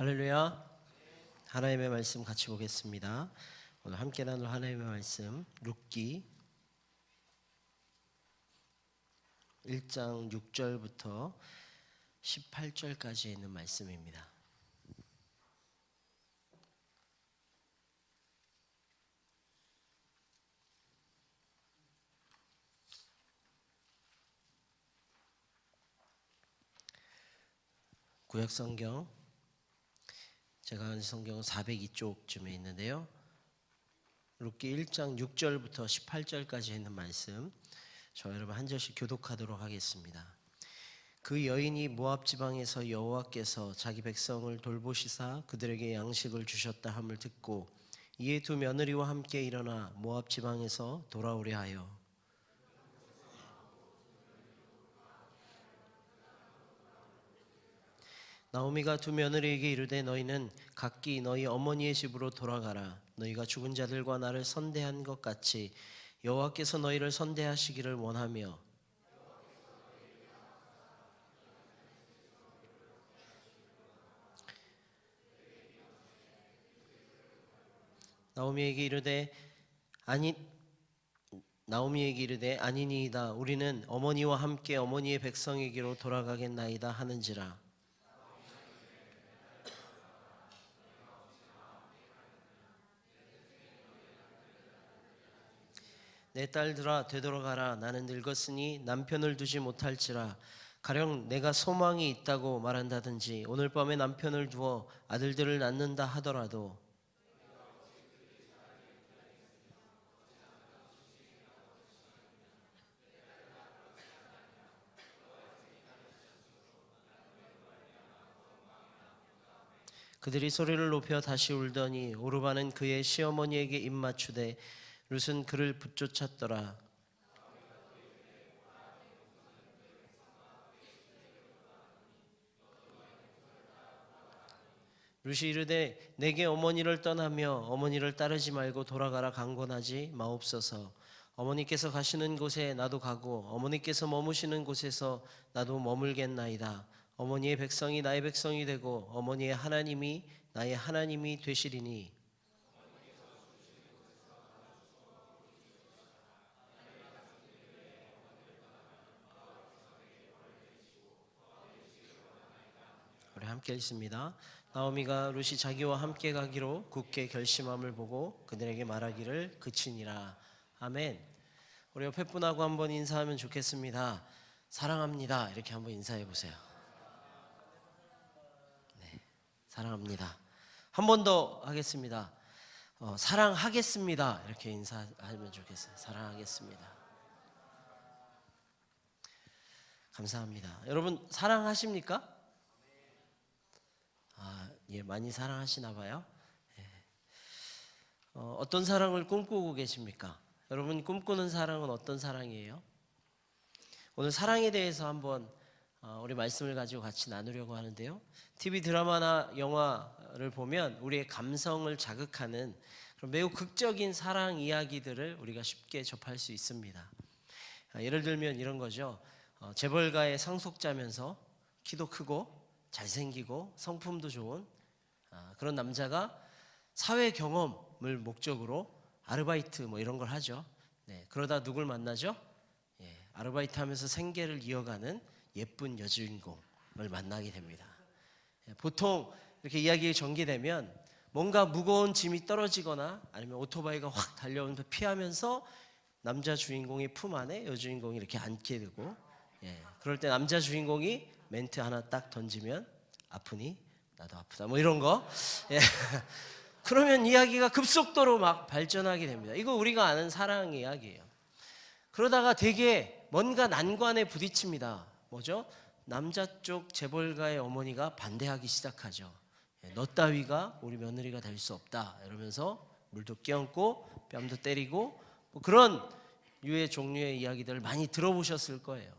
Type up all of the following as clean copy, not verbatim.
할렐루야. 하나님의 말씀 같이 보겠습니다. 오늘 함께 나눌 하나님의 말씀 룻기 1장 6절부터 18절까지 있는 말씀입니다. 구약성경, 제가 하는 성경은 402쪽쯤에 있는데요. 룻기 1장 6절부터 18절까지 있는 말씀, 저 여러분 한 절씩 교독하도록 하겠습니다. 그 여인이 모압 지방에서 여호와께서 자기 백성을 돌보시사 그들에게 양식을 주셨다 함을 듣고 이에 두 며느리와 함께 일어나 모압 지방에서 돌아오려 하여 나오미가 두 며느리에게 이르되 너희는 각기 너희 어머니의 집으로 돌아가라. 너희가 죽은 자들과 나를 선대한 것 같이 여호와께서 너희를 선대하시기를 원하며 나오미에게 이르되 아니니이다. 우리는 어머니와 함께 어머니의 백성에게로 돌아가겠나이다 하는지라. 내 딸들아 되돌아가라. 나는 늙었으니 남편을 두지 못할지라. 가령 내가 소망이 있다고 말한다든지 오늘 밤에 남편을 두어 아들들을 낳는다 하더라도 그들이 소리를 높여 다시 울더니 오르바는 그의 시어머니에게 입맞추되 룻은 그를 붙쫓았더라. 룻이 이르되 내게 어머니를 떠나며 어머니를 따르지 말고 돌아가라 강권하지 마옵소서. 어머니께서 가시는 곳에 나도 가고 어머니께서 머무시는 곳에서 나도 머물겠나이다. 어머니의 백성이 나의 백성이 되고 어머니의 하나님이 나의 하나님이 되시리니 우리 함께 읽습니다. 나오미가 룻이 자기와 함께 가기로 굳게 결심함을 보고 그들에게 말하기를 그치니라. 아멘. 우리 옆에 분하고 한번 인사하면 좋겠습니다. 사랑합니다. 이렇게 한번 인사해 보세요. 네, 사랑합니다. 한 번 더 하겠습니다. 사랑하겠습니다. 이렇게 인사하면 좋겠어요. 사랑하겠습니다. 감사합니다. 여러분 사랑하십니까? 예, 많이 사랑하시나 봐요. 예. 어떤 사랑을 꿈꾸고 계십니까? 여러분 꿈꾸는 사랑은 어떤 사랑이에요? 오늘 사랑에 대해서 한번 우리 말씀을 가지고 같이 나누려고 하는데요. TV 드라마나 영화를 보면 우리의 감성을 자극하는 그런 매우 극적인 사랑 이야기들을 우리가 쉽게 접할 수 있습니다. 예를 들면 이런 거죠. 재벌가의 상속자면서 키도 크고 잘생기고 성품도 좋은 그런 남자가 사회 경험을 목적으로 아르바이트 뭐 이런 걸 하죠. 네, 그러다 누굴 만나죠? 예, 아르바이트 하면서 생계를 이어가는 예쁜 여주인공을 만나게 됩니다. 예, 보통 이렇게 이야기가 전개되면 뭔가 무거운 짐이 떨어지거나 아니면 오토바이가 확 달려오면서 피하면서 남자 주인공의 품 안에 여주인공이 이렇게 앉게 되고 예, 그럴 때 남자 주인공이 멘트 하나 딱 던지면 아프니 나도 아프다 뭐 이런 거 예. 그러면 이야기가 급속도로 막 발전하게 됩니다. 이거 우리가 아는 사랑 이야기예요. 그러다가 되게 뭔가 난관에 부딪힙니다. 뭐죠? 남자 쪽 재벌가의 어머니가 반대하기 시작하죠. 예, 너 따위가 우리 며느리가 될 수 없다 이러면서 물도 끼얹고 뺨도 때리고 뭐 그런 유의 종류의 이야기들을 많이 들어보셨을 거예요.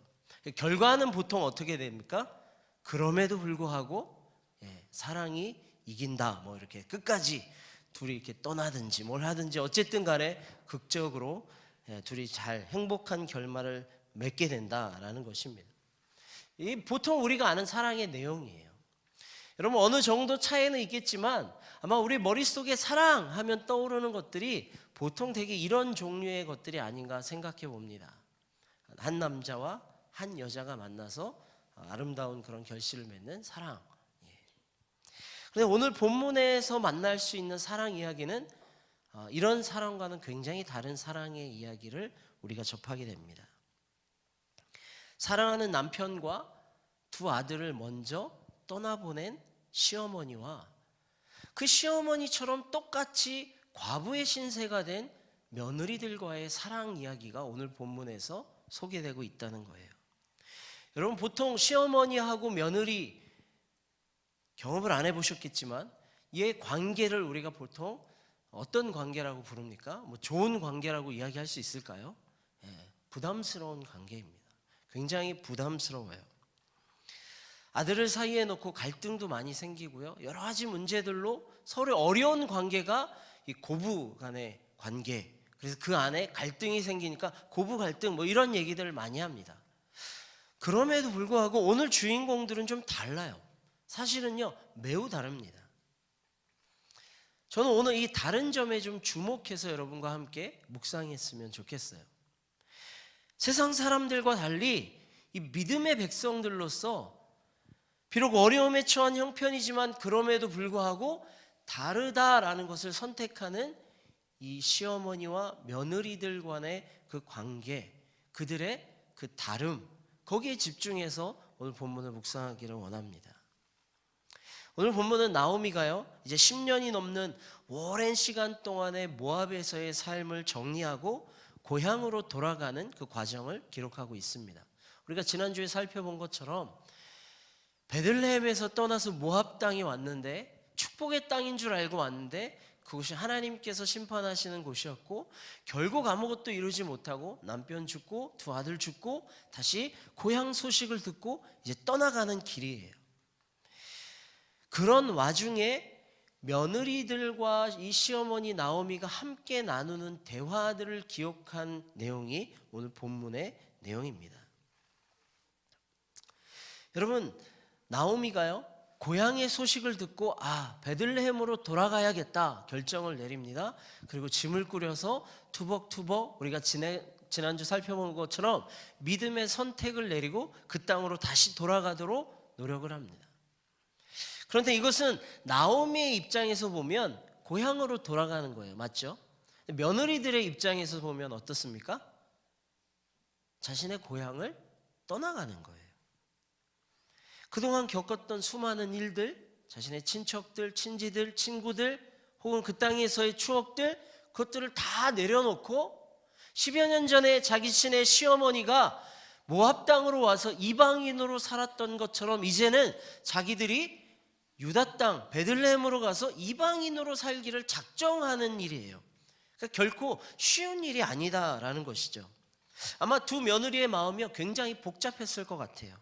결과는 보통 어떻게 됩니까? 그럼에도 불구하고 사랑이 이긴다. 뭐 이렇게 끝까지 둘이 이렇게 떠나든지 뭘 하든지 어쨌든 간에 극적으로 둘이 잘 행복한 결말을 맺게 된다라는 것입니다. 이 보통 우리가 아는 사랑의 내용이에요. 여러분 어느 정도 차이는 있겠지만 아마 우리 머릿속에 사랑하면 떠오르는 것들이 보통 되게 이런 종류의 것들이 아닌가 생각해 봅니다. 한 남자와 한 여자가 만나서 아름다운 그런 결실을 맺는 사랑. 그런데 오늘 본문에서 만날 수 있는 사랑 이야기는 이런 사랑과는 굉장히 다른 사랑의 이야기를 우리가 접하게 됩니다. 사랑하는 남편과 두 아들을 먼저 떠나보낸 시어머니와 그 시어머니처럼 똑같이 과부의 신세가 된 며느리들과의 사랑 이야기가 오늘 본문에서 소개되고 있다는 거예요. 여러분 보통 시어머니하고 며느리 경험을 안 해보셨겠지만 이 관계를 우리가 보통 어떤 관계라고 부릅니까? 뭐 좋은 관계라고 이야기할 수 있을까요? 부담스러운 관계입니다. 굉장히 부담스러워요. 아들을 사이에 놓고 갈등도 많이 생기고요. 여러 가지 문제들로 서로 어려운 관계가 이 고부 간의 관계. 그래서 그 안에 갈등이 생기니까 고부 갈등 뭐 이런 얘기들을 많이 합니다. 그럼에도 불구하고 오늘 주인공들은 좀 달라요. 사실은요, 매우 다릅니다. 저는 오늘 이 다른 점에 좀 주목해서 여러분과 함께 묵상했으면 좋겠어요. 세상 사람들과 달리 이 믿음의 백성들로서 비록 어려움에 처한 형편이지만 그럼에도 불구하고 다르다라는 것을 선택하는 이 시어머니와 며느리들 간의 그 관계, 그들의 그 다름, 거기에 집중해서 오늘 본문을 묵상하기를 원합니다. 오늘 본문은 나오미가요, 이제 10년이 넘는 오랜 시간 동안의 모압에서의 삶을 정리하고 고향으로 돌아가는 그 과정을 기록하고 있습니다. 우리가 지난주에 살펴본 것처럼 베들레헴에서 떠나서 모압 땅에 왔는데 축복의 땅인 줄 알고 왔는데 그곳이 하나님께서 심판하시는 곳이었고 결국 아무것도 이루지 못하고 남편 죽고 두 아들 죽고 다시 고향 소식을 듣고 이제 떠나가는 길이에요. 그런 와중에 며느리들과 이 시어머니 나오미가 함께 나누는 대화들을 기록한 내용이 오늘 본문의 내용입니다. 여러분, 나오미가요, 고향의 소식을 듣고 베들레헴으로 돌아가야겠다 결정을 내립니다. 그리고 짐을 꾸려서 투벅투벅 우리가 지난주 살펴본 것처럼 믿음의 선택을 내리고 그 땅으로 다시 돌아가도록 노력을 합니다. 그런데 이것은 나오미의 입장에서 보면 고향으로 돌아가는 거예요. 맞죠? 며느리들의 입장에서 보면 어떻습니까? 자신의 고향을 떠나가는 거예요. 그동안 겪었던 수많은 일들, 자신의 친척들, 친지들, 친구들 혹은 그 땅에서의 추억들, 그것들을 다 내려놓고 10여 년 전에 자기 친의 시어머니가 모압 땅으로 와서 이방인으로 살았던 것처럼 이제는 자기들이 유다 땅 베들레헴으로 가서 이방인으로 살기를 작정하는 일이에요. 그러니까 결코 쉬운 일이 아니다라는 것이죠. 아마 두 며느리의 마음이 굉장히 복잡했을 것 같아요.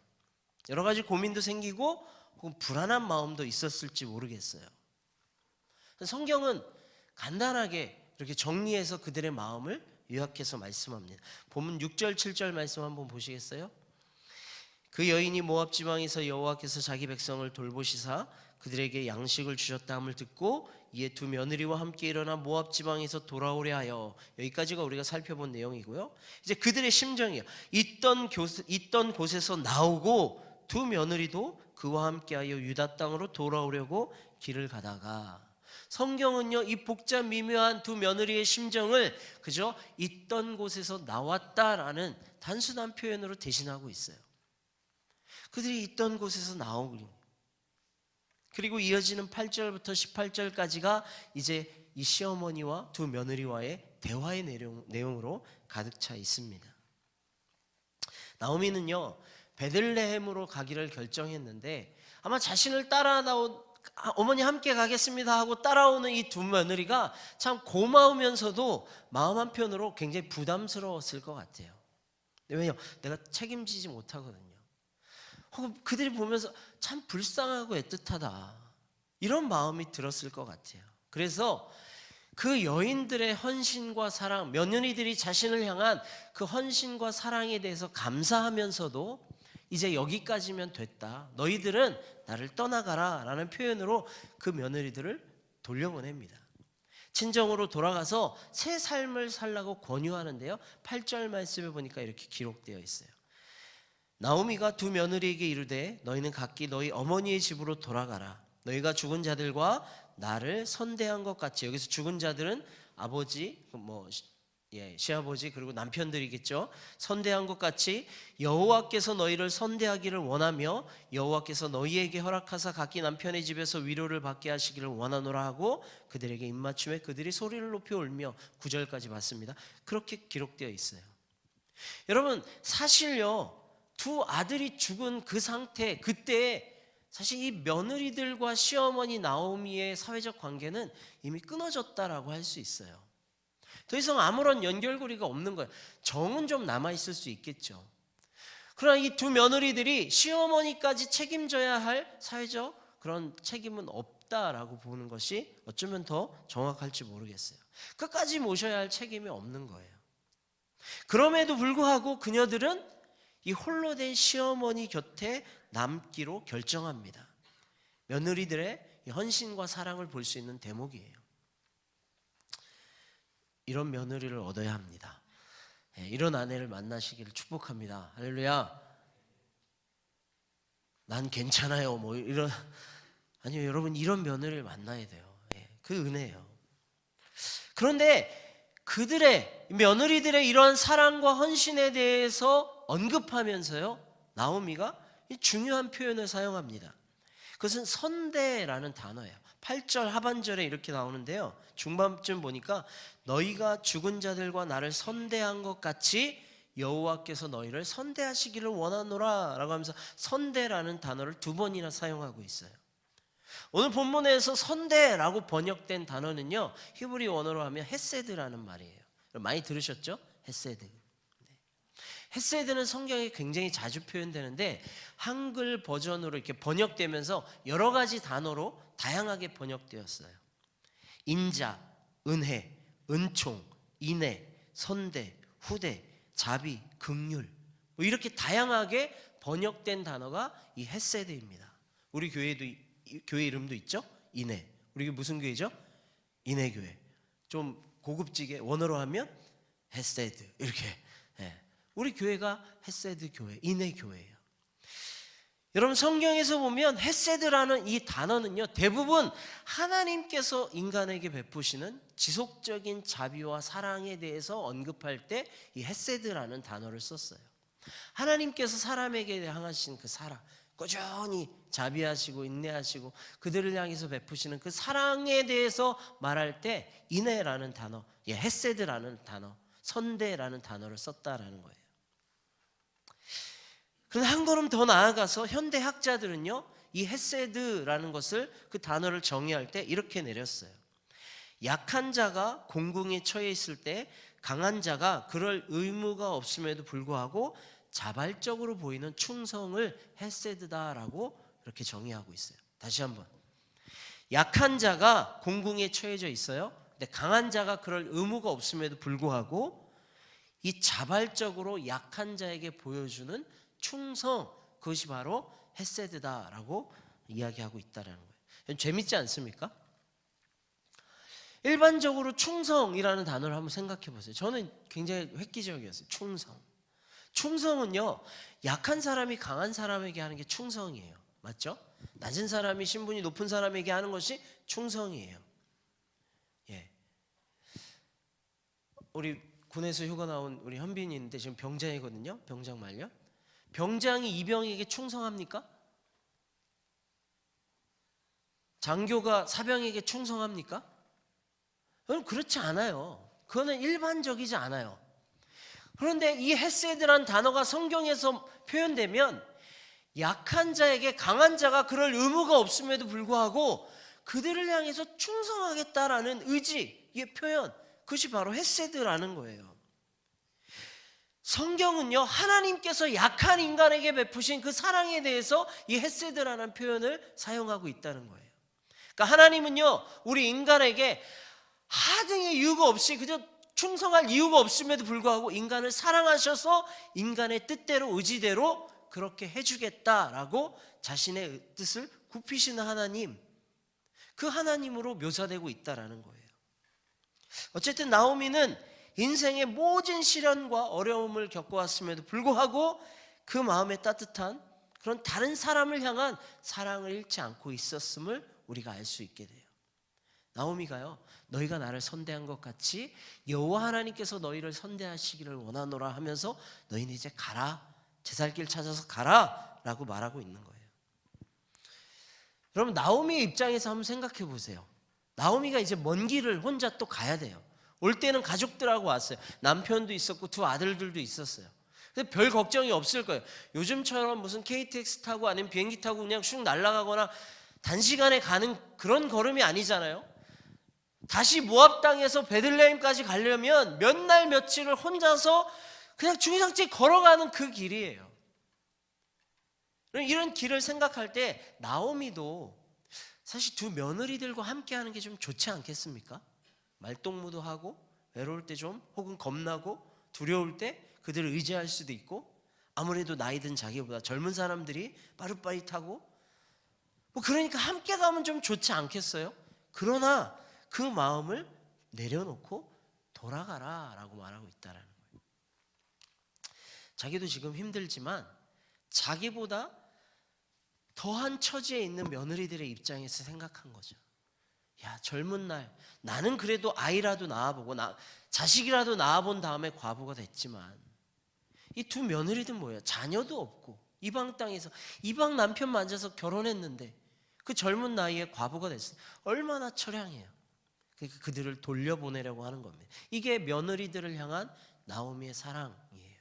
여러 가지 고민도 생기고 혹은 불안한 마음도 있었을지 모르겠어요. 성경은 간단하게 이렇게 정리해서 그들의 마음을 요약해서 말씀합니다. 본문 6절 7절 말씀 한번 보시겠어요? 그 여인이 모압 지방에서 여호와께서 자기 백성을 돌보시사 그들에게 양식을 주셨다 함을 듣고 이에 두 며느리와 함께 일어나 모압 지방에서 돌아오려 하여, 여기까지가 우리가 살펴본 내용이고요. 이제 그들의 심정이에요. 있던 곳에서 나오고 두 며느리도 그와 함께하여 유다 땅으로 돌아오려고 길을 가다가, 성경은요 이 복잡 미묘한 두 며느리의 심정을 그저 있던 곳에서 나왔다라는 단순한 표현으로 대신하고 있어요. 그들이 있던 곳에서 나오고, 그리고 이어지는 8절부터 18절까지가 이제 이 시어머니와 두 며느리와의 대화의 내용으로 가득 차 있습니다. 나오미는요 베들레헴으로 가기를 결정했는데 아마 자신을 따라 나온 어머니 함께 가겠습니다 하고 따라오는 이 두 며느리가 참 고마우면서도 마음 한편으로 굉장히 부담스러웠을 것 같아요. 왜냐면 내가 책임지지 못하거든요. 혹은 그들이 보면서 참 불쌍하고 애틋하다 이런 마음이 들었을 것 같아요. 그래서 그 여인들의 헌신과 사랑, 며느리들이 자신을 향한 그 헌신과 사랑에 대해서 감사하면서도 이제 여기까지면 됐다. 너희들은 나를 떠나가라 라는 표현으로 그 며느리들을 돌려보냅니다. 친정으로 돌아가서 새 삶을 살라고 권유하는데요, 8절 말씀에 보니까 이렇게 기록되어 있어요. 나오미가 두 며느리에게 이르되 너희는 각기 너희 어머니의 집으로 돌아가라. 너희가 죽은 자들과 나를 선대한 것 같이, 여기서 죽은 자들은 아버지, 시아버지 그리고 남편들이겠죠. 선대한 것 같이 여호와께서 너희를 선대하기를 원하며 여호와께서 너희에게 허락하사 각기 남편의 집에서 위로를 받게 하시기를 원하노라 하고 그들에게 입맞춤에 그들이 소리를 높여 울며 9절까지 봤습니다. 그렇게 기록되어 있어요. 여러분, 사실요, 두 아들이 죽은 그 상태, 그때 사실 이 며느리들과 시어머니 나오미의 사회적 관계는 이미 끊어졌다라고 할 수 있어요. 더 이상 아무런 연결고리가 없는 거예요. 정은 좀 남아있을 수 있겠죠. 그러나 이 두 며느리들이 시어머니까지 책임져야 할 사회적 그런 책임은 없다라고 보는 것이 어쩌면 더 정확할지 모르겠어요. 끝까지 모셔야 할 책임이 없는 거예요. 그럼에도 불구하고 그녀들은 이 홀로 된 시어머니 곁에 남기로 결정합니다. 며느리들의 헌신과 사랑을 볼 수 있는 대목이에요. 이런 며느리를 얻어야 합니다. 이런 아내를 만나시기를 축복합니다. 할렐루야. 난 괜찮아요. 아니요, 여러분, 이런 며느리를 만나야 돼요. 그 은혜예요. 그런데 그들의 며느리들의 이러한 사랑과 헌신에 대해서 언급하면서요, 나오미가 중요한 표현을 사용합니다. 그것은 선대라는 단어예요. 8절 하반절에 이렇게 나오는데요, 중반쯤 보니까 너희가 죽은 자들과 나를 선대한 것 같이 여호와께서 너희를 선대하시기를 원하노라 라고 하면서 선대라는 단어를 두 번이나 사용하고 있어요. 오늘 본문에서 선대라고 번역된 단어는요, 히브리 원어로 하면 헤세드라는 말이에요. 많이 들으셨죠? 헤세드. 헤세드는 성경에 굉장히 자주 표현되는데 한글 버전으로 이렇게 번역되면서 여러 가지 단어로 다양하게 번역되었어요. 인자, 은혜, 은총, 인애, 선대, 후대, 자비, 긍휼, 이렇게 다양하게 번역된 단어가 이 헤세드입니다. 우리 교회 이름도 있죠? 인애. 우리 무슨 교회죠? 인애교회. 좀 고급지게 원어로 하면 헤세드 이렇게. 우리 교회가 헤세드 교회, 인애 교회예요. 여러분, 성경에서 보면 헤세드라는 이 단어는요, 대부분 하나님께서 인간에게 베푸시는 지속적인 자비와 사랑에 대해서 언급할 때 이 헤세드라는 단어를 썼어요. 하나님께서 사람에게 향하신 그 사랑, 꾸준히 자비하시고 인내하시고 그들을 향해서 베푸시는 그 사랑에 대해서 말할 때 인애라는 단어, 헤세드라는 단어, 선대라는 단어를 썼다라는 거예요. 그런데 한 걸음 더 나아가서 현대 학자들은요, 이 헤세드라는 것을, 그 단어를 정의할 때 이렇게 내렸어요. 약한 자가 공궁에 처해 있을 때 강한 자가 그럴 의무가 없음에도 불구하고 자발적으로 보이는 충성을 헤세드다라고 이렇게 정의하고 있어요. 다시 한번, 약한 자가 공궁에 처해져 있어요. 근데 강한 자가 그럴 의무가 없음에도 불구하고 이 자발적으로 약한 자에게 보여주는 충성, 그것이 바로 헤세드다라고 이야기하고 있다는 거예요. 재밌지 않습니까? 일반적으로 충성이라는 단어를 한번 생각해 보세요. 저는 굉장히 획기적이었어요. 충성은요, 약한 사람이 강한 사람에게 하는 게 충성이에요. 맞죠? 낮은 사람이 신분이 높은 사람에게 하는 것이 충성이에요. 우리 군에서 휴가 나온 우리 현빈이 있는데 지금 병장이거든요. 병장 말년. 병장이 이병에게 충성합니까? 장교가 사병에게 충성합니까? 그럼 그렇지 않아요. 그거는 일반적이지 않아요. 그런데 이 헤세드란 단어가 성경에서 표현되면 약한 자에게 강한 자가 그럴 의무가 없음에도 불구하고 그들을 향해서 충성하겠다라는 의지의 표현, 그것이 바로 헤세드라는 거예요. 성경은요, 하나님께서 약한 인간에게 베푸신 그 사랑에 대해서 이 헤세드라는 표현을 사용하고 있다는 거예요. 그러니까 하나님은요, 우리 인간에게 하등의 이유가 없이 그저 충성할 이유가 없음에도 불구하고 인간을 사랑하셔서 인간의 뜻대로 의지대로 그렇게 해주겠다라고 자신의 뜻을 굽히시는 하나님, 그 하나님으로 묘사되고 있다라는 거예요. 어쨌든 나오미는 인생의 모든 시련과 어려움을 겪어왔음에도 불구하고 그 마음에 따뜻한 그런 다른 사람을 향한 사랑을 잃지 않고 있었음을 우리가 알 수 있게 돼요. 나오미가요, 너희가 나를 선대한 것 같이 여호와 하나님께서 너희를 선대하시기를 원하노라 하면서 너희는 이제 가라, 제 살 길 찾아서 가라 라고 말하고 있는 거예요. 여러분, 나오미의 입장에서 한번 생각해 보세요. 나오미가 이제 먼 길을 혼자 또 가야 돼요. 올 때는 가족들하고 왔어요. 남편도 있었고 두 아들들도 있었어요. 근데 별 걱정이 없을 거예요. 요즘처럼 무슨 KTX 타고 아니면 비행기 타고 그냥 슉 날아가거나 단시간에 가는 그런 걸음이 아니잖아요. 다시 모압 땅에서 베들레헴까지 가려면 몇 날 며칠을 혼자서 그냥 중상집 걸어가는 그 길이에요. 이런 길을 생각할 때 나오미도 사실 두 며느리들과 함께하는 게 좀 좋지 않겠습니까? 말동무도 하고 외로울 때 좀, 혹은 겁나고 두려울 때 그들을 의지할 수도 있고, 아무래도 나이 든 자기보다 젊은 사람들이 빠릿빠릿하고 그러니까 함께 가면 좀 좋지 않겠어요? 그러나 그 마음을 내려놓고 돌아가라 라고 말하고 있다는 거예요. 자기도 지금 힘들지만 자기보다 더한 처지에 있는 며느리들의 입장에서 생각한 거죠. 야, 젊은 날 나는 그래도 아이라도 낳아보고 자식이라도 낳아본 다음에 과부가 됐지만 이 두 며느리들 뭐예요? 자녀도 없고 이방 땅에서 이방 남편 만져서 결혼했는데 그 젊은 나이에 과부가 됐어요. 얼마나 처량해요. 그러니까 그들을 돌려보내려고 하는 겁니다. 이게 며느리들을 향한 나오미의 사랑이에요.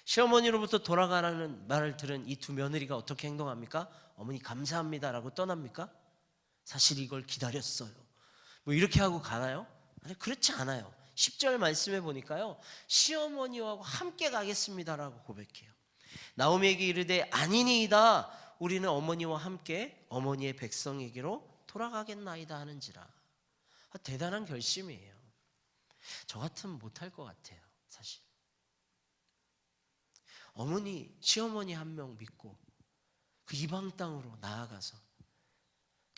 시어머니로부터 돌아가라는 말을 들은 이 두 며느리가 어떻게 행동합니까? 어머니 감사합니다라고 떠납니까? 사실 이걸 기다렸어요. 이렇게 하고 가나요? 아니, 그렇지 않아요. 10절 말씀해 보니까요, 시어머니와 함께 가겠습니다라고 고백해요. 나오미에게 이르되 아니니이다, 우리는 어머니와 함께 어머니의 백성에게로 돌아가겠나이다 하는지라. 대단한 결심이에요. 저 같으면 못할 것 같아요. 사실 어머니, 시어머니 한 명 믿고 그 이방 땅으로 나아가서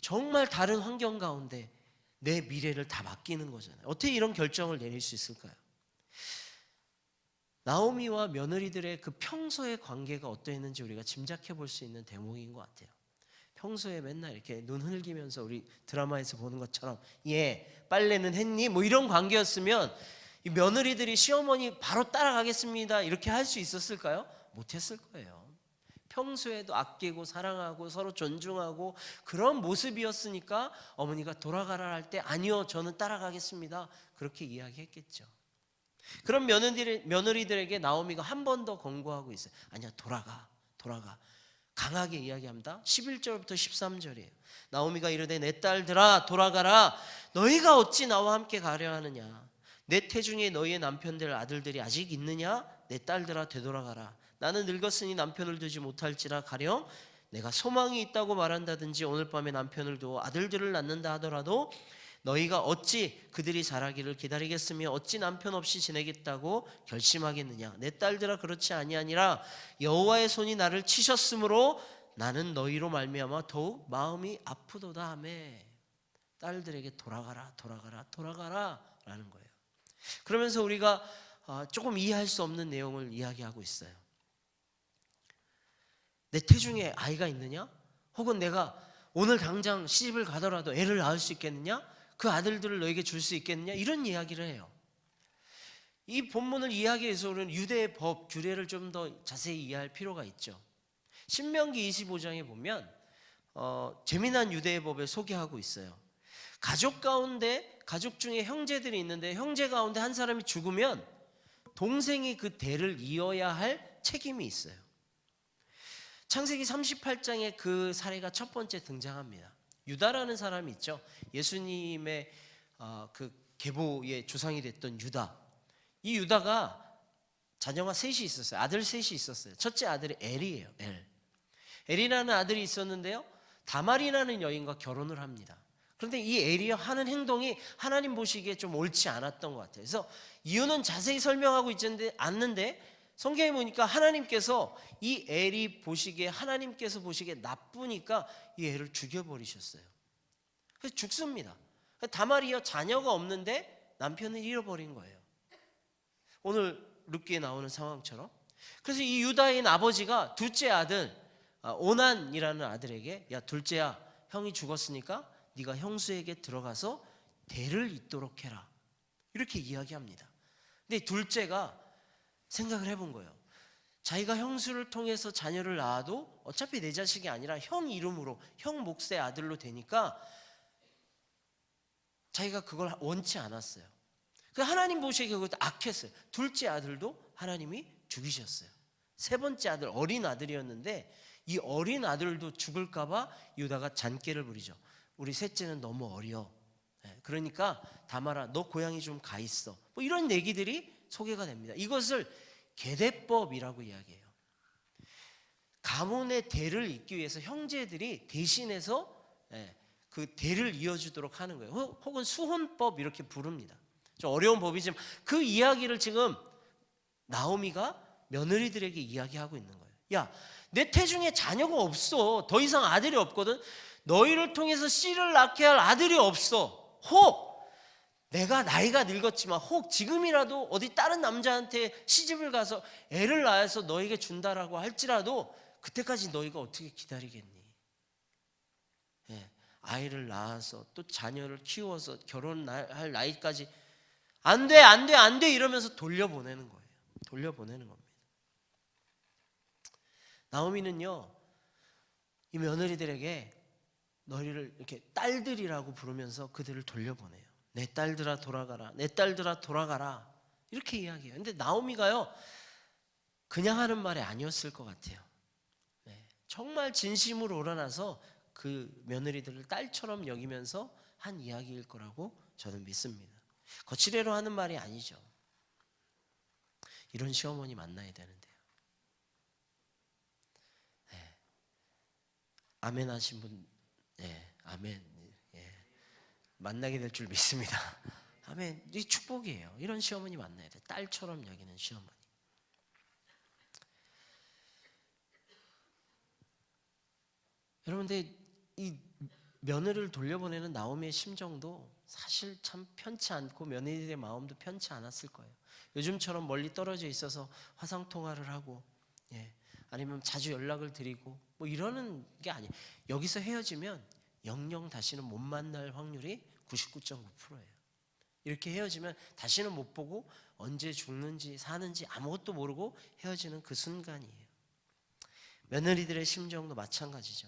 정말 다른 환경 가운데 내 미래를 다 맡기는 거잖아요. 어떻게 이런 결정을 내릴 수 있을까요? 나오미와 며느리들의 그 평소의 관계가 어떠했는지 우리가 짐작해 볼 수 있는 대목인 것 같아요. 평소에 맨날 이렇게 눈 흘기면서 우리 드라마에서 보는 것처럼 예, 빨래는 했니? 이런 관계였으면 이 며느리들이 시어머니 바로 따라가겠습니다 이렇게 할 수 있었을까요? 못했을 거예요. 평소에도 아끼고 사랑하고 서로 존중하고 그런 모습이었으니까 어머니가 돌아가라 할 때 아니요, 저는 따라가겠습니다 그렇게 이야기했겠죠. 그런 며느리들에게 나오미가 한 번 더 권고하고 있어요. 아니야, 돌아가 강하게 이야기합니다. 11절부터 13절이에요. 나오미가 이르되 내 딸들아 돌아가라, 너희가 어찌 나와 함께 가려 하느냐? 내 태중에 너희의 남편들 아들들이 아직 있느냐? 내 딸들아 되돌아가라. 나는 늙었으니 남편을 두지 못할지라 가령 내가 소망이 있다고 말한다든지 오늘 밤에 남편을 두어 아들들을 낳는다 하더라도 너희가 어찌 그들이 자라기를 기다리겠으며 어찌 남편 없이 지내겠다고 결심하겠느냐? 내 딸들아 그렇지 아니하니라. 여호와의 손이 나를 치셨으므로 나는 너희로 말미암아 더욱 마음이 아프도다 하며 딸들에게 돌아가라 라는 거예요. 그러면서 우리가 조금 이해할 수 없는 내용을 이야기하고 있어요. 내 태중에 아이가 있느냐? 혹은 내가 오늘 당장 시집을 가더라도 애를 낳을 수 있겠느냐? 그 아들들을 너에게 줄 수 있겠느냐? 이런 이야기를 해요. 이 본문을 이해하기 위해서 우리는 유대의 법, 규례를 좀 더 자세히 이해할 필요가 있죠. 신명기 25장에 보면 재미난 유대의 법을 소개하고 있어요. 가족 중에 형제들이 있는데 형제 가운데 한 사람이 죽으면 동생이 그 대를 이어야 할 책임이 있어요. 창세기 38장에 그 사례가 첫 번째 등장합니다. 유다라는 사람이 있죠. 예수님의 그 계보의 조상이 됐던 유다. 이 유다가 자녀가 셋이 있었어요. 아들 셋이 있었어요. 첫째 아들이 엘이에요. 엘이라는 아들이 있었는데요, 다말이라는 여인과 결혼을 합니다. 그런데 이 엘이 하는 행동이 하나님 보시기에 좀 옳지 않았던 것 같아요. 그래서 이유는 자세히 설명하고 있지 않는데 성경에 보니까 하나님께서 이 엘이 보시기에, 하나님께서 보시기에 나쁘니까 이 엘을 죽여버리셨어요. 그래서 죽습니다. 다말이요, 자녀가 없는데 남편을 잃어버린 거예요. 오늘 룻기에 나오는 상황처럼. 그래서 이 유다인 아버지가 둘째 아들 오난이라는 아들에게, 야 둘째야, 형이 죽었으니까 네가 형수에게 들어가서 대를 잇도록 해라, 이렇게 이야기합니다. 근데 둘째가 생각을 해본 거예요. 자기가 형수를 통해서 자녀를 낳아도 어차피 내 자식이 아니라 형 이름으로, 형 몫의 아들로 되니까 자기가 그걸 원치 않았어요. 하나님 보시기에 그것도 악했어요. 둘째 아들도 하나님이 죽이셨어요. 세 번째 아들, 어린 아들이었는데 이 어린 아들도 죽을까봐 유다가 잔꾀를 부리죠. 우리 셋째는 너무 어려. 그러니까 다말아, 너 고향에 좀 가 있어. 뭐 이런 얘기들이 소개가 됩니다. 이것을 계대법이라고 이야기해요. 가문의 대를 잇기 위해서 형제들이 대신해서 그 대를 이어주도록 하는 거예요. 혹은 수혼법 이렇게 부릅니다. 좀 어려운 법이지만 그 이야기를 지금 나오미가 며느리들에게 이야기하고 있는 거예요. 야, 내 태중에 자녀가 없어. 더 이상 아들이 없거든. 너희를 통해서 씨를 낳게 할 아들이 없어. 혹 내가 나이가 늙었지만 혹 지금이라도 어디 다른 남자한테 시집을 가서 애를 낳아서 너에게 준다라고 할지라도 그때까지 너희가 어떻게 기다리겠니? 아이를 낳아서 또 자녀를 키워서 결혼할 나이까지 안 돼 이러면서 돌려보내는 거예요. 돌려보내는 겁니다. 나오미는요, 이 며느리들에게 너희를 이렇게 딸들이라고 부르면서 그들을 돌려보내요. 내 딸들아 돌아가라, 내 딸들아 돌아가라, 이렇게 이야기해요. 근데 나오미가요, 그냥 하는 말이 아니었을 것 같아요. 정말 진심으로 우러나서 그 며느리들을 딸처럼 여기면서 한 이야기일 거라고 저는 믿습니다. 거칠애로 하는 말이 아니죠. 이런 시어머니 만나야 되는데요. 아멘 하신 분, 아멘. 만나게 될 줄 믿습니다. 아멘. 이 축복이에요. 이런 시어머니 만나야 돼. 딸처럼 여기는 시어머니. 여러분들, 이 며느리를 돌려보내는 나오미의 심정도 사실 참 편치 않고 며느리들의 마음도 편치 않았을 거예요. 요즘처럼 멀리 떨어져 있어서 화상 통화를 하고, 아니면 자주 연락을 드리고 뭐 이러는 게 아니에요. 여기서 헤어지면 영영 다시는 못 만날 확률이 99.9%예요. 이렇게 헤어지면 다시는 못 보고 언제 죽는지 사는지 아무것도 모르고 헤어지는 그 순간이에요. 며느리들의 심정도 마찬가지죠.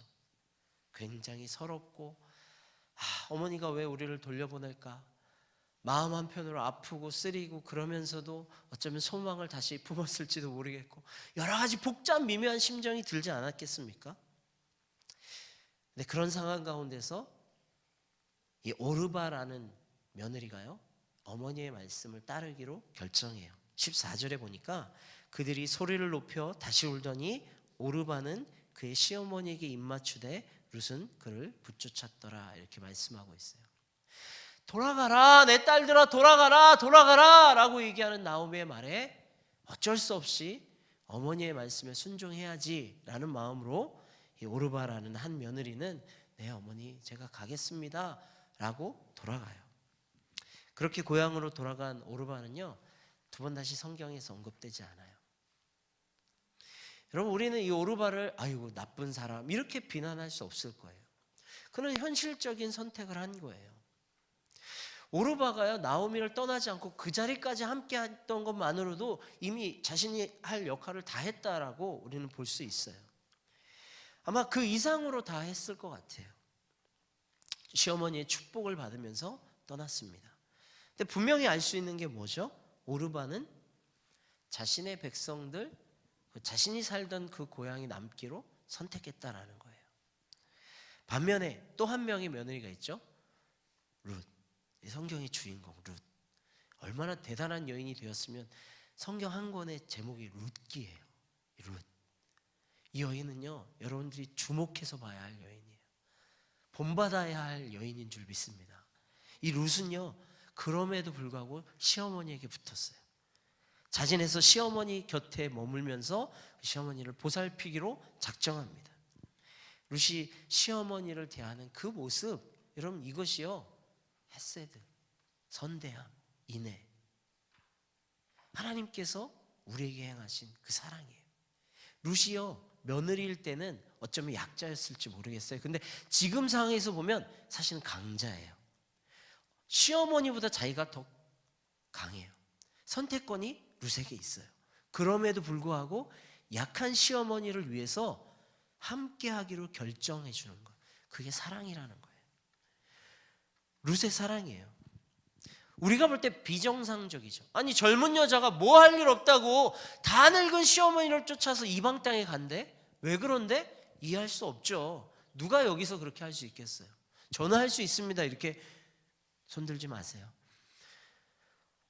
굉장히 서럽고, 어머니가 왜 우리를 돌려보낼까? 마음 한편으로 아프고 쓰리고, 그러면서도 어쩌면 소망을 다시 품었을지도 모르겠고, 여러 가지 복잡한 미묘한 심정이 들지 않았겠습니까? 근데 그런 상황 가운데서 이 오르바라는 며느리가요, 어머니의 말씀을 따르기로 결정해요. 14절에 보니까 그들이 소리를 높여 다시 울더니 오르바는 그의 시어머니에게 입맞추되 룻은 그를 붙쫓았더라, 이렇게 말씀하고 있어요. 돌아가라, 내 딸들아 돌아가라 라고 얘기하는 나오미의 말에 어쩔 수 없이 어머니의 말씀에 순종해야지 라는 마음으로 이 오르바라는 한 며느리는 네 어머니 제가 가겠습니다 라고 돌아가요. 그렇게 고향으로 돌아간 오르바는요, 두 번 다시 성경에서 언급되지 않아요. 여러분, 우리는 이 오르바를 아이고 나쁜 사람 이렇게 비난할 수 없을 거예요. 그는 현실적인 선택을 한 거예요. 오르바가요, 나오미를 떠나지 않고 그 자리까지 함께 했던 것만으로도 이미 자신이 할 역할을 다 했다라고 우리는 볼 수 있어요. 아마 그 이상으로 다 했을 것 같아요. 시어머니의 축복을 받으면서 떠났습니다. 근데 분명히 알 수 있는 게 뭐죠? 오르바는 자신의 백성들, 자신이 살던 그 고향이 남기로 선택했다라는 거예요. 반면에 또 한 명의 며느리가 있죠. 룻. 성경의 주인공 룻. 얼마나 대단한 여인이 되었으면 성경 한 권의 제목이 룻기예요. 룻. 이 여인은요, 여러분들이 주목해서 봐야 할 여인이에요. 본받아야 할 여인인 줄 믿습니다. 이 룻은요, 그럼에도 불구하고 시어머니에게 붙었어요. 자진해서 시어머니 곁에 머물면서 시어머니를 보살피기로 작정합니다. 룻이 시어머니를 대하는 그 모습, 여러분 이것이요 헤세드, 선대함, 인애, 하나님께서 우리에게 행하신 그 사랑이에요. 룻이요 며느리일 때는 어쩌면 약자였을지 모르겠어요. 근데 지금 상황에서 보면 사실은 강자예요. 시어머니보다 자기가 더 강해요. 선택권이 룻에게 있어요. 그럼에도 불구하고 약한 시어머니를 위해서 함께하기로 결정해 주는 것, 그게 사랑이라는 거예요. 룻의 사랑이에요. 우리가 볼 때 비정상적이죠. 아니 젊은 여자가 뭐 할 일 없다고 다 늙은 시어머니를 쫓아서 이방 땅에 간대? 왜 그런데? 이해할 수 없죠. 누가 여기서 그렇게 할 수 있겠어요? 저는 할 수 있습니다. 이렇게 손들지 마세요.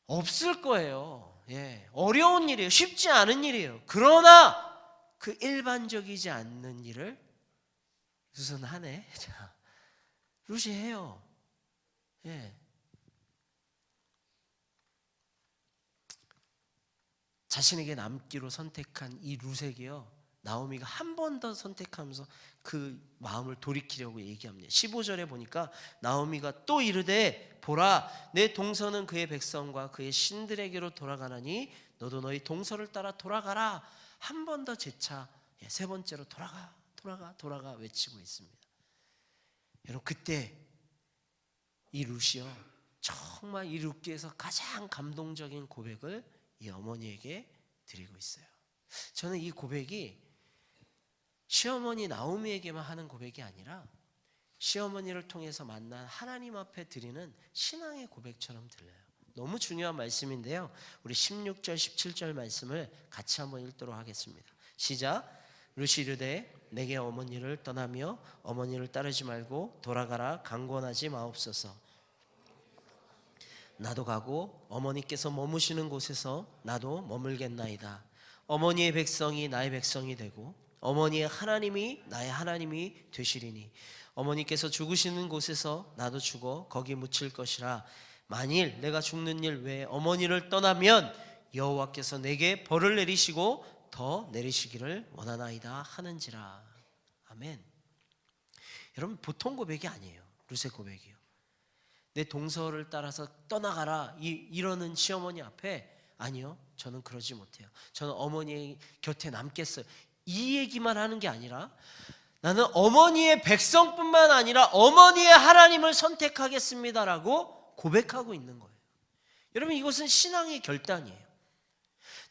없을 거예요. 어려운 일이에요. 쉽지 않은 일이에요. 그러나 그 일반적이지 않는 일을 룻은 하네. 자, 룻이 해요. 자신에게 남기로 선택한 이 룻에게요 나오미가 한 번 더 선택하면서 그 마음을 돌이키려고 얘기합니다. 15절에 보니까 나오미가 또 이르되 보라 내 동서는 그의 백성과 그의 신들에게로 돌아가나니 너도 너희 동서를 따라 돌아가라. 한 번 더 재차 세 번째로 돌아가 외치고 있습니다. 여러분 그때 이 룻이요 정말 이 룻기에서 가장 감동적인 고백을 이 어머니에게 드리고 있어요. 저는 이 고백이 시어머니 나오미에게만 하는 고백이 아니라 시어머니를 통해서 만난 하나님 앞에 드리는 신앙의 고백처럼 들려요. 너무 중요한 말씀인데요. 우리 16절 17절 말씀을 같이 한번 읽도록 하겠습니다. 시작. 룻이 이르되 내게 어머니를 떠나며 어머니를 따르지 말고 돌아가라 강권하지 마옵소서. 나도 가고 어머니께서 머무시는 곳에서 나도 머물겠나이다. 어머니의 백성이 나의 백성이 되고 어머니의 하나님이 나의 하나님이 되시리니 어머니께서 죽으시는 곳에서 나도 죽어 거기 묻힐 것이라. 만일 내가 죽는 일 외에 어머니를 떠나면 여호와께서 내게 벌을 내리시고 더 내리시기를 원하나이다 하는지라. 아멘. 여러분 보통 고백이 아니에요. 룻의 고백이요. 내 동서를 따라서 떠나가라 이러는 시어머니 앞에 아니요 저는 그러지 못해요. 저는 어머니의 곁에 남겠어요. 이 얘기만 하는 게 아니라 나는 어머니의 백성뿐만 아니라 어머니의 하나님을 선택하겠습니다라고 고백하고 있는 거예요. 여러분 이것은 신앙의 결단이에요.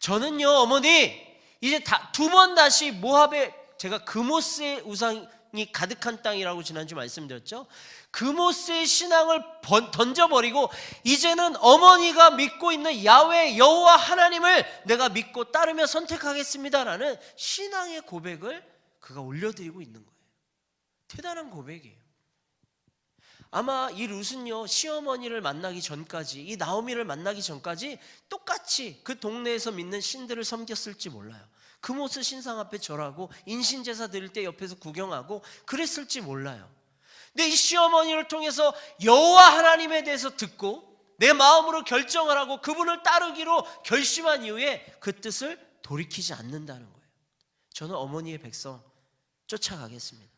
저는요 어머니 이제 두 번 다시 모압에 제가 그모스의 우상이 가득한 땅이라고 지난주 말씀드렸죠. 그모스의 신앙을 던져버리고 이제는 어머니가 믿고 있는 야훼 여호와 하나님을 내가 믿고 따르며 선택하겠습니다라는 신앙의 고백을 그가 올려드리고 있는 거예요. 대단한 고백이에요. 아마 이 룻은요 시어머니를 만나기 전까지 이 나오미를 만나기 전까지 똑같이 그 동네에서 믿는 신들을 섬겼을지 몰라요. 그모스 신상 앞에 절하고 인신제사 드릴 때 옆에서 구경하고 그랬을지 몰라요. 근데 이 시어머니를 통해서 여호와 하나님에 대해서 듣고 내 마음으로 결정을 하고 그분을 따르기로 결심한 이후에 그 뜻을 돌이키지 않는다는 거예요. 저는 어머니의 백성 쫓아가겠습니다.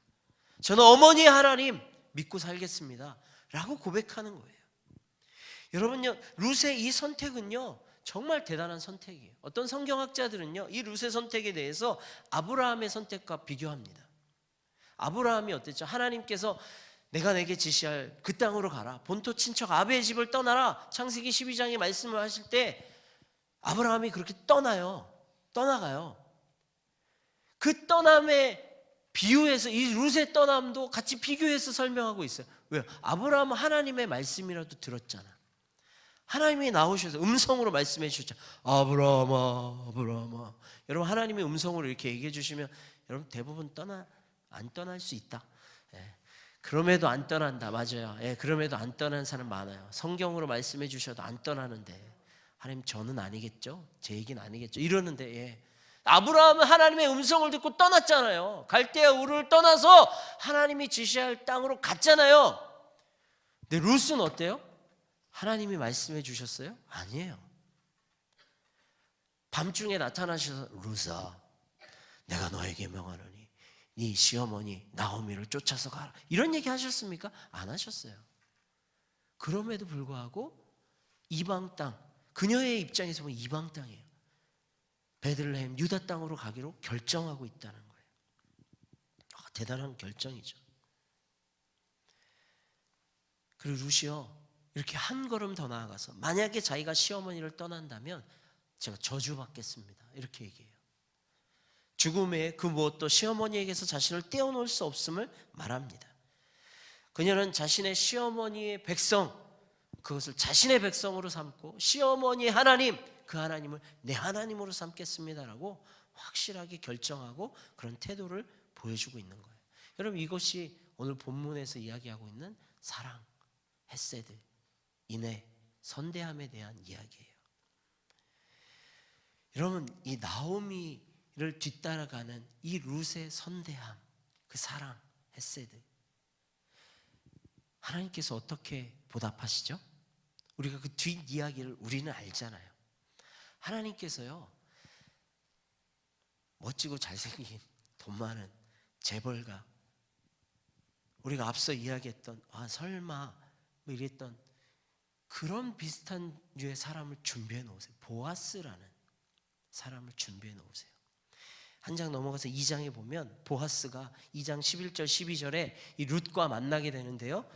저는 어머니의 하나님 믿고 살겠습니다 라고 고백하는 거예요. 여러분요 룻의 이 선택은요 정말 대단한 선택이에요. 어떤 성경학자들은요 이 룻의 선택에 대해서 아브라함의 선택과 비교합니다. 아브라함이 어땠죠? 하나님께서 내가 내게 지시할 그 땅으로 가라. 본토 친척 아베의 집을 떠나라. 창세기 12장에 말씀을 하실 때 아브라함이 그렇게 떠나가요. 그 떠남의 비유해서 이 룻의 떠남도 같이 비교해서 설명하고 있어요. 왜요? 아브라함은 하나님의 말씀이라도 들었잖아. 하나님이 나오셔서 음성으로 말씀해 주셨죠. 아브라함아 아브라함아. 여러분 하나님이 음성으로 이렇게 얘기해 주시면 여러분 대부분 안 떠날 수 있다. 그럼에도 안 떠난다. 맞아요. 그럼에도 안 떠나는 사람 많아요. 성경으로 말씀해 주셔도 안 떠나는데 하나님 저는 아니겠죠? 제 얘기는 아니겠죠? 이러는데 아브라함은 하나님의 음성을 듣고 떠났잖아요. 갈대아 우르를 떠나서 하나님이 지시할 땅으로 갔잖아요. 근데 룻은 어때요? 하나님이 말씀해 주셨어요? 아니에요. 밤중에 나타나셔서 루사, 내가 너에게 명하노니 네 시어머니 나오미를 쫓아서 가라, 이런 얘기 하셨습니까? 안 하셨어요. 그럼에도 불구하고 이방 땅, 그녀의 입장에서 보면 이방 땅이에요. 베들레헴 유다 땅으로 가기로 결정하고 있다는 거예요. 대단한 결정이죠. 그리고 루시요, 이렇게 한 걸음 더 나아가서 만약에 자기가 시어머니를 떠난다면 제가 저주받겠습니다, 이렇게 얘기해요. 죽음의 그 무엇도 시어머니에게서 자신을 떼어놓을 수 없음을 말합니다. 그녀는 자신의 시어머니의 백성, 그것을 자신의 백성으로 삼고 시어머니의 하나님, 그 하나님을 내 하나님으로 삼겠습니다라고 확실하게 결정하고 그런 태도를 보여주고 있는 거예요. 여러분, 이것이 오늘 본문에서 이야기하고 있는 사랑, 헤세드, 인애, 선대함에 대한 이야기예요. 여러분, 이 나오미를 뒤따라가는 이 룻의 선대함, 그 사랑, 헤세드, 하나님께서 어떻게 보답하시죠? 우리가 그 뒷이야기를 우리는 알잖아요. 하나님께서요, 멋지고 잘생긴 돈 많은 재벌가, 우리가 앞서 이야기했던 설마 뭐 이랬던 그런 비슷한 류의 사람을 준비해 놓으세요. 보아스라는 사람을 준비해 놓으세요. 한 장 넘어가서 2장에 보면 보아스가 2장 11절 12절에 이 룻과 만나게 되는데요,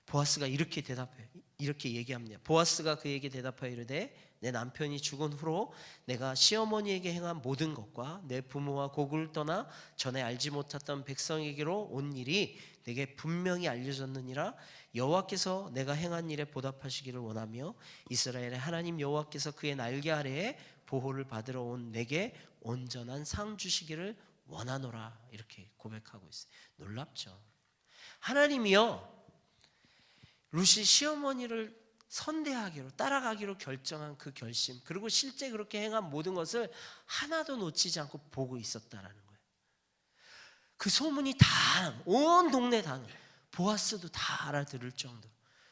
보아스가 이렇게 대답해요. 이렇게 얘기합니다. 보아스가 그에게 대답하여 이르되 내 남편이 죽은 후로 내가 시어머니에게 행한 모든 것과 내 부모와 고국을 떠나 전에 알지 못했던 백성에게로 온 일이 내게 분명히 알려졌느니라. 여호와께서 내가 행한 일에 보답하시기를 원하며 이스라엘의 하나님 여호와께서 그의 날개 아래에 보호를 받으러 온 내게 온전한 상 주시기를 원하노라. 이렇게 고백하고 있어요. 놀랍죠? 하나님이요, 룻이 시어머니를 선대하기로, 따라가기로 결정한 그 결심, 그리고 실제 그렇게 행한 모든 것을 하나도 놓치지 않고 보고 있었다라는 거예요. 그 소문이 다, 온 동네 다, 보아스도 다 알아들을 정도.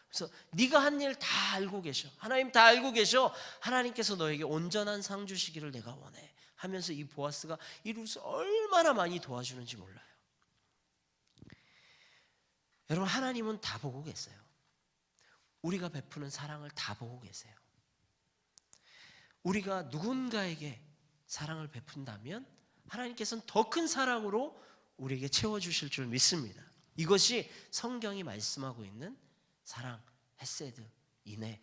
그래서 네가 한 일 다 알고 계셔, 하나님 다 알고 계셔, 하나님께서 너에게 온전한 상 주시기를 내가 원해 하면서 이 보아스가 이 룻을 얼마나 많이 도와주는지 몰라요. 여러분, 하나님은 다 보고 계세요. 우리가 베푸는 사랑을 다 보고 계세요. 우리가 누군가에게 사랑을 베푼다면 하나님께서는 더 큰 사랑으로 우리에게 채워주실 줄 믿습니다. 이것이 성경이 말씀하고 있는 사랑, 헤세드, 인애,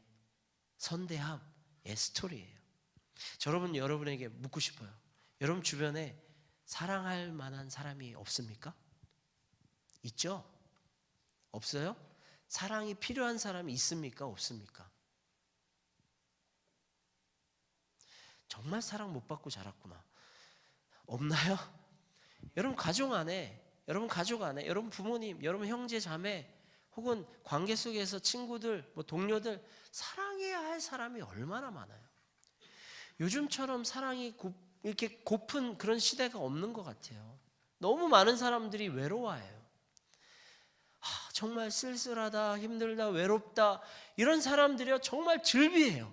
선대함의 스토리예요. 여러분에게 묻고 싶어요. 여러분 주변에 사랑할 만한 사람이 없습니까? 있죠? 없어요? 사랑이 필요한 사람이 있습니까? 없습니까? 정말 사랑 못 받고 자랐구나. 없나요? 여러분 가족 안에, 여러분 부모님, 여러분 형제 자매, 혹은 관계 속에서 친구들, 동료들, 사랑해야 할 사람이 얼마나 많아요. 요즘처럼 사랑이 이렇게 고픈 그런 시대가 없는 것 같아요. 너무 많은 사람들이 외로워해요. 정말 쓸쓸하다, 힘들다, 외롭다, 이런 사람들이요 정말 즐비해요.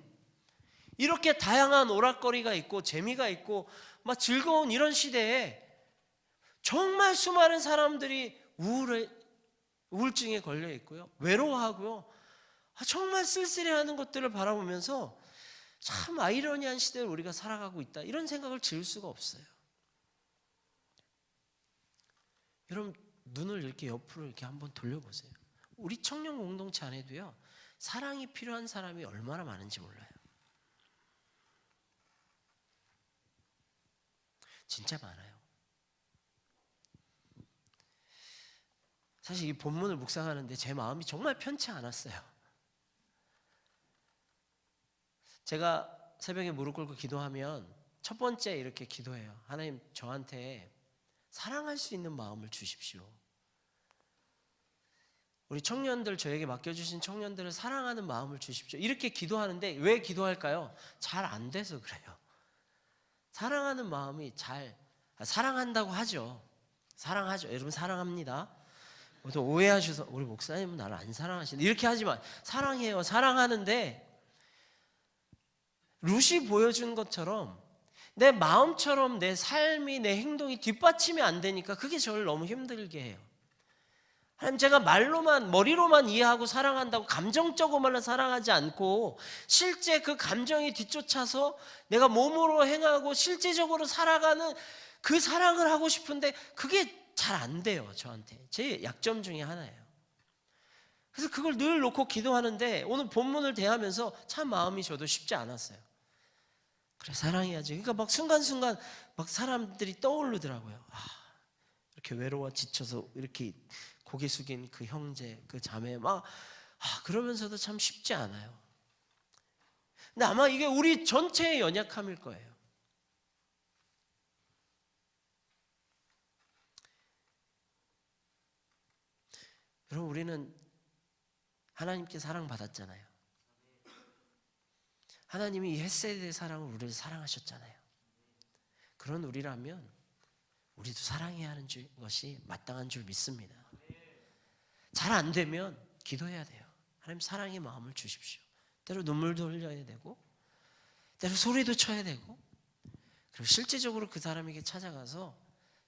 이렇게 다양한 오락거리가 있고 재미가 있고 막 즐거운 이런 시대에 정말 수많은 사람들이 우울증에 걸려 있고요, 외로워하고요, 정말 쓸쓸해하는 것들을 바라보면서 참 아이러니한 시대를 우리가 살아가고 있다, 이런 생각을 지을 수가 없어요. 여러분, 눈을 이렇게 옆으로 이렇게 한번 돌려보세요. 우리 청년 공동체 안에도요, 사랑이 필요한 사람이 얼마나 많은지 몰라요. 진짜 많아요. 사실 이 본문을 묵상하는데 제 마음이 정말 편치 않았어요. 제가 새벽에 무릎 꿇고 기도하면 첫 번째 이렇게 기도해요. 하나님, 저한테 사랑할 수 있는 마음을 주십시오. 우리 청년들, 저에게 맡겨주신 청년들을 사랑하는 마음을 주십시오. 이렇게 기도하는데 왜 기도할까요? 잘 안 돼서 그래요. 사랑하는 마음이 사랑한다고 하죠. 사랑하죠. 여러분 사랑합니다. 또 오해하셔서 우리 목사님은 나를 안 사랑하시네, 이렇게 하지만 사랑해요. 사랑하는데 룻이 보여준 것처럼 내 마음처럼 내 삶이, 내 행동이 뒷받침이 안 되니까 그게 저를 너무 힘들게 해요. 하나님, 제가 말로만, 머리로만 이해하고 사랑한다고 감정적으로만 사랑하지 않고 실제 그 감정이 뒤쫓아서 내가 몸으로 행하고 실제적으로 살아가는 그 사랑을 하고 싶은데 그게 잘 안 돼요. 저한테 제 약점 중에 하나예요. 그래서 그걸 늘 놓고 기도하는데 오늘 본문을 대하면서 참 마음이 저도 쉽지 않았어요. 그래, 사랑해야지. 그러니까 막 순간순간 막 사람들이 떠오르더라고요. 이렇게 외로워 지쳐서 이렇게 고개 숙인 그 형제, 그 자매 막 그러면서도 참 쉽지 않아요. 근데 아마 이게 우리 전체의 연약함일 거예요. 여러분, 우리는 하나님께 사랑받았잖아요. 하나님이 이 헷세대의 사랑을 우리를 사랑하셨잖아요. 그런 우리라면 우리도 사랑해야 하는 것이 마땅한 줄 믿습니다. 잘 안 되면 기도해야 돼요. 하나님, 사랑의 마음을 주십시오. 때로 눈물도 흘려야 되고 때로 소리도 쳐야 되고, 그리고 실제적으로 그 사람에게 찾아가서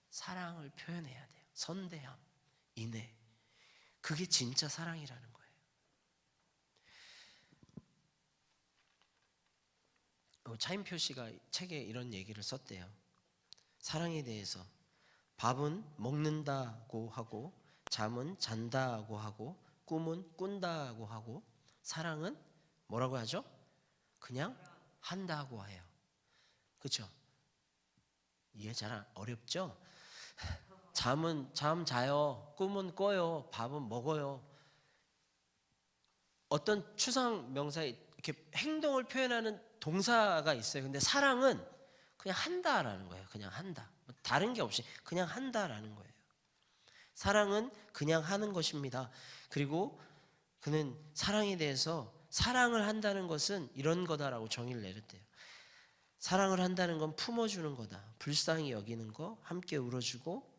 사랑을 표현해야 돼요. 선대함, 인애, 그게 진짜 사랑이라는 거예요. 차인표 씨가 책에 이런 얘기를 썼대요. 사랑에 대해서 밥은 먹는다고 하고, 잠은 잔다고 하고, 꿈은 꾼다고 하고, 사랑은 뭐라고 하죠? 그냥 한다고 해요. 그렇죠? 이해 잘 어렵죠? 잠 자요, 꿈은 꿔요, 밥은 먹어요. 어떤 추상 명사에 이렇게 행동을 표현하는 동사가 있어요. 근데 사랑은 그냥 한다라는 거예요. 그냥 한다. 다른 게 없이 그냥 한다라는 거예요. 사랑은 그냥 하는 것입니다. 그리고 그는 사랑에 대해서 사랑을 한다는 것은 이런 거다라고 정의를 내렸대요. 사랑을 한다는 건 품어주는 거다. 불쌍히 여기는 거, 함께 울어주고,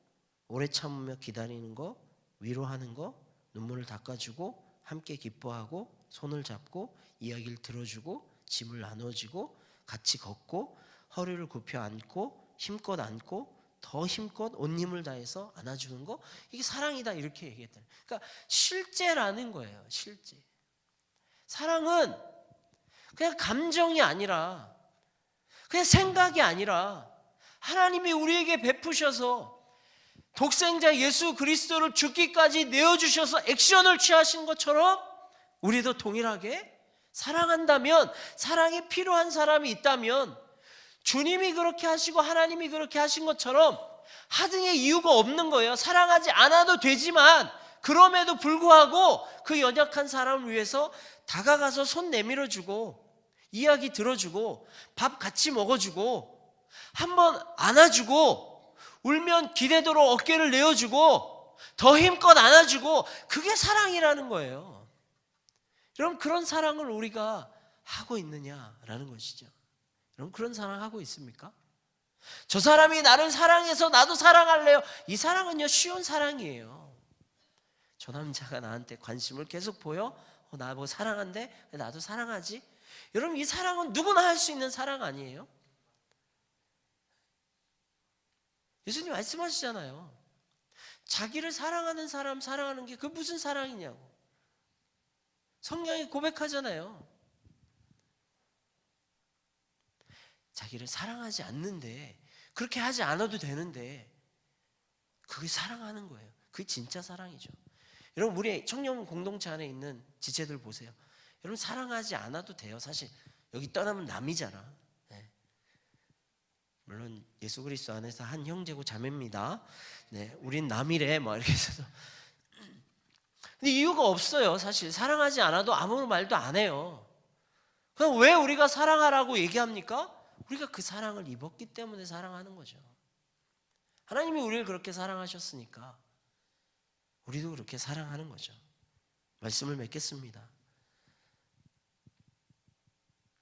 오래 참으며 기다리는 거, 위로하는 거, 눈물을 닦아주고, 함께 기뻐하고, 손을 잡고, 이야기를 들어주고, 짐을 나눠주고, 같이 걷고, 허리를 굽혀 안고, 힘껏 안고, 더 힘껏 온 힘을 다해서 안아주는 거, 이게 사랑이다, 이렇게 얘기했다. 그러니까 실제라는 거예요. 실제. 사랑은 그냥 감정이 아니라, 그냥 생각이 아니라, 하나님이 우리에게 베푸셔서 독생자 예수 그리스도를 죽기까지 내어주셔서 액션을 취하신 것처럼 우리도 동일하게 사랑한다면, 사랑이 필요한 사람이 있다면 주님이 그렇게 하시고 하나님이 그렇게 하신 것처럼 하등의 이유가 없는 거예요. 사랑하지 않아도 되지만 그럼에도 불구하고 그 연약한 사람을 위해서 다가가서 손 내밀어주고, 이야기 들어주고, 밥 같이 먹어주고, 한번 안아주고, 울면 기대도록 어깨를 내어주고, 더 힘껏 안아주고, 그게 사랑이라는 거예요. 여러분, 그런 사랑을 우리가 하고 있느냐라는 것이죠. 여러분, 그런 사랑 하고 있습니까? 저 사람이 나를 사랑해서 나도 사랑할래요. 이 사랑은요, 쉬운 사랑이에요. 저 남자가 나한테 관심을 계속 보여? 나보고 사랑한대? 나도 사랑하지? 여러분, 이 사랑은 누구나 할 수 있는 사랑 아니에요? 예수님 말씀하시잖아요. 자기를 사랑하는 사람 사랑하는 게 그게 무슨 사랑이냐고. 성경이 고백하잖아요. 자기를 사랑하지 않는데, 그렇게 하지 않아도 되는데, 그게 사랑하는 거예요. 그게 진짜 사랑이죠. 여러분, 우리 청년 공동체 안에 있는 지체들 보세요. 여러분, 사랑하지 않아도 돼요. 사실 여기 떠나면 남이잖아. 네. 물론 예수 그리스도 안에서 한 형제고 자매입니다. 네, 우린 남이래 뭐 이렇게 해서. 근데 이유가 없어요. 사실 사랑하지 않아도 아무 말도 안 해요. 그럼 왜 우리가 사랑하라고 얘기합니까? 우리가 그 사랑을 입었기 때문에 사랑하는 거죠. 하나님이 우리를 그렇게 사랑하셨으니까 우리도 그렇게 사랑하는 거죠. 말씀을 맺겠습니다.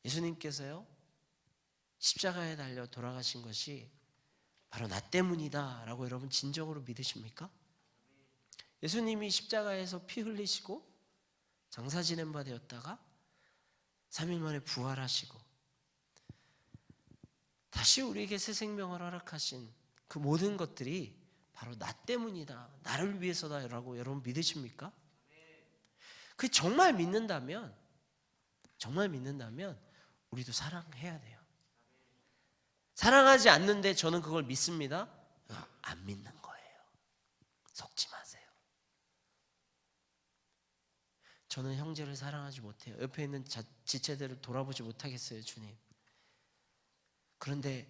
예수님께서요, 십자가에 달려 돌아가신 것이 바로 나 때문이다 라고 여러분 진정으로 믿으십니까? 예수님이 십자가에서 피 흘리시고 장사 지낸 바 되었다가 3일 만에 부활하시고 다시 우리에게 새 생명을 허락하신 그 모든 것들이 바로 나 때문이다, 나를 위해서다라고 여러분 믿으십니까? 그 정말 믿는다면 우리도 사랑해야 돼요. 사랑하지 않는데 저는 그걸 믿습니다? 안 믿는 거예요. 속지 마세요. 저는 형제를 사랑하지 못해요. 옆에 있는 지체들을 돌아보지 못하겠어요, 주님. 그런데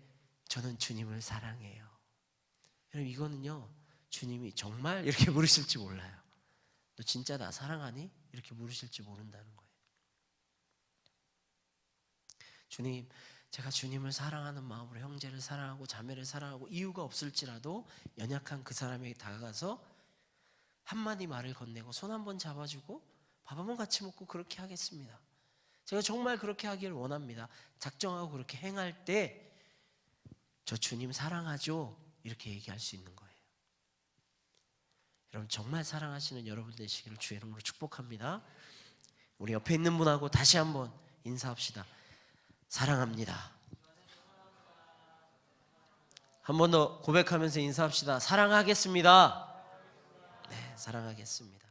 저는 주님을 사랑해요. 여러분, 이거는요, 주님이 정말 이렇게 물으실지 몰라요. 너 진짜 나 사랑하니? 이렇게 물으실지 모른다는 거예요. 주님, 제가 주님을 사랑하는 마음으로 형제를 사랑하고 자매를 사랑하고 이유가 없을지라도 연약한 그 사람에게 다가가서 한마디 말을 건네고 손 한번 잡아주고 밥 한번 같이 먹고 그렇게 하겠습니다. 제가 정말 그렇게 하기를 원합니다. 작정하고 그렇게 행할 때 저 주님 사랑하죠? 이렇게 얘기할 수 있는 거예요. 여러분, 정말 사랑하시는 여러분 되시기를 주의 이름으로 축복합니다. 우리 옆에 있는 분하고 다시 한번 인사합시다. 사랑합니다. 한 번 더 고백하면서 인사합시다. 사랑하겠습니다. 네, 사랑하겠습니다.